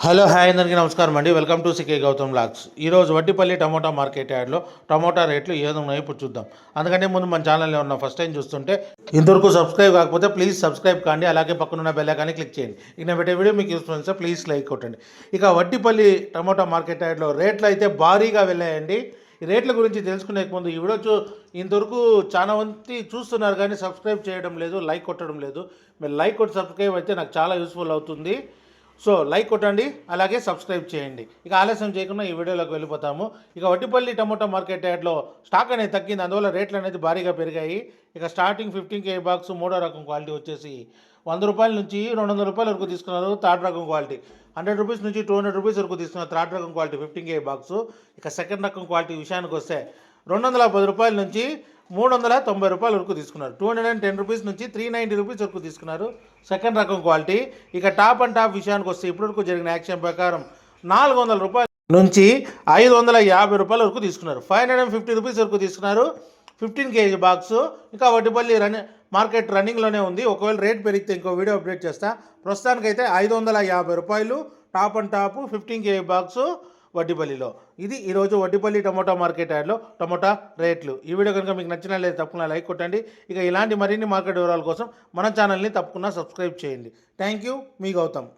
Hello hi అందరికీ నమస్కారం అండి. Welcome to CK Gautam blogs. ఈరోజు వడ్డిపల్లి టమోటా మార్కెట్ యార్డ్లో టమోటా రేట్లు ఏ విధంగా ఉన్నాయో ఇప్పుడు చూద్దాం. అందుకంటే ముందు మన ఛానల్లో ఉన్న ఫస్ట్ టైం చూస్తుంటే ఇంతవరకు సబ్స్క్రైబ్ కాకపోతే ప్లీజ్ సబ్స్క్రైబ్ కాండి, అలాగే పక్కనున్న బెల్ ఐకాన్ని క్లిక్ చేయండి. ఇక నేను పెట్టే వీడియో మీకు యూస్ఫుల్ అయితే ప్లీజ్ లైక్ కొట్టండి. ఇక వడ్డిపల్లి టమోటా మార్కెట్ యార్డ్లో రేట్లు అయితే భారీగా వెళ్ళాయండి. ఈ రేట్ల గురించి తెలుసుకునే ముందు ఈ వీడియో ఇంతవరకు చాలా మంది చూస్తున్నారు కానీ సబ్స్క్రైబ్ చేయడం లేదు, లైక్ కొట్టడం లేదు. మీరు లైక్ కొట్టి సబ్స్క్రైబ్ అయితే నాకు చాలా యూస్ఫుల్ అవుతుంది. సో లైక్ కొట్టండి, అలాగే సబ్స్క్రైబ్ చేయండి. ఇక ఆలస్యం చేయకుండా ఈ వీడియోలోకి వెళ్ళిపోతాము. ఇక వడ్డిపల్లి టమోటా మార్కెట్ యార్డ్లో స్టాక్ అనేది తగ్గింది, అందువల్ల రేట్లు అనేది భారీగా పెరిగాయి. ఇక స్టార్టింగ్ 15 బాక్స్ మూడో రకం క్వాలిటీ వచ్చేసి 100 రూపాయల నుంచి 200 రూపాయల వరకు తీసుకున్నారు. థర్డ్ రకం క్వాలిటీ 100 రూపీస్ నుంచి 200 రూపీస్ వరకు తీసుకున్నారు. థర్డ్ రకం క్వాలిటీ 15 బాక్స్. ఇక సెకండ్ రకం క్వాలిటీ విషయానికి వస్తే 210 రూపాయల నుంచి 390 రూపాయల వరకు తీసుకున్నారు. 210 రూపీస్ నుంచి 390 రూపీస్ వరకు తీసుకున్నారు సెకండ్ రకం క్వాలిటీ. ఇక టాప్ అండ్ టాప్ విషయానికి వస్తే ఇప్పటివరకు జరిగిన యాక్షన్ ప్రకారం 400 రూపాయల నుంచి 550 రూపాయల వరకు తీసుకున్నారు. 550 రూపీస్ వరకు తీసుకున్నారు 15 kg బాక్స్. ఇంకా వడ్డిపల్లి మార్కెట్ రన్నింగ్లోనే ఉంది. ఒకవేళ రేట్ పెరిగితే ఇంకో వీడియో అప్డేట్ చేస్తా. ప్రస్తుతానికైతే 550 రూపాయలు top and top 15 kg box వడ్డిపల్లిలో. ఇది ఈరోజు వడ్డిపల్లి టమోటా మార్కెట్ యార్డ్లో టమోటా రేట్లు. ఈ వీడియో కనుక మీకు నచ్చినట్లయితే తప్పకుండా లైక్ కొట్టండి. ఇక ఇలాంటి మరిన్ని మార్కెట్ వివరాల కోసం మన ఛానల్ని తప్పకుండా సబ్స్క్రైబ్ చేయండి. థ్యాంక్ యూ, మీ గౌతమ్.